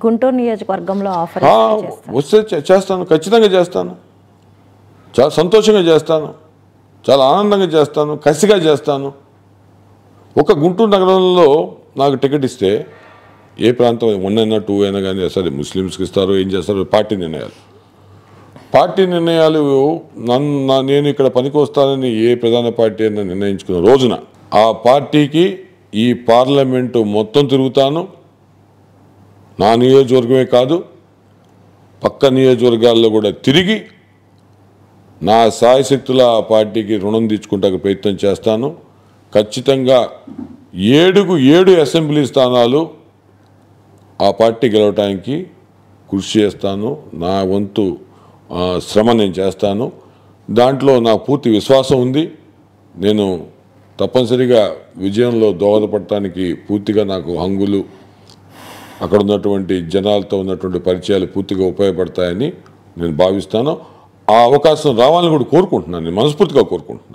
గుంటూరు నియోజకవర్గంలో ఆఫర్ వస్తే చేస్తాను, ఖచ్చితంగా చేస్తాను, చాలా సంతోషంగా చేస్తాను, చాలా ఆనందంగా చేస్తాను, కసిగా చేస్తాను. ఒక గుంటూరు నగరంలో నాకు టికెట్ ఇస్తే ఏ ప్రాంతం 1 అయినా 2 అయినా కానీ సరే ముస్లిమ్స్కి ఇస్తారో ఏం చేస్తారో పార్టీ నిర్ణయాలు నేను ఇక్కడ పనికి వస్తానని ఏ ప్రధాన పార్టీ అయినా నిర్ణయించుకున్న రోజున ఆ పార్టీకి ఈ పార్లమెంటు మొత్తం తిరుగుతాను. నా నియోజకవర్గమే కాదు పక్క నియోజకవర్గాల్లో కూడా తిరిగి నా సాయశక్తుల ఆ పార్టీకి రుణం తీర్చుకుంటానికి ప్రయత్నం చేస్తాను. ఖచ్చితంగా 7 అసెంబ్లీ స్థానాలు ఆ పార్టీ గెలవటానికి కృషి చేస్తాను. నా వంతు శ్రమ నేను చేస్తాను. దాంట్లో నా పూర్తి విశ్వాసం ఉంది. నేను తప్పనిసరిగా విజయంలో దోహదపడటానికి పూర్తిగా నాకు హంగులు, అక్కడ ఉన్నటువంటి జనాలతో ఉన్నటువంటి పరిచయాలు పూర్తిగా ఉపయోగపడతాయని నేను భావిస్తాను. ఆ అవకాశం రావాలని కూడా కోరుకుంటున్నాను, నేను మనస్ఫూర్తిగా కోరుకుంటున్నాను.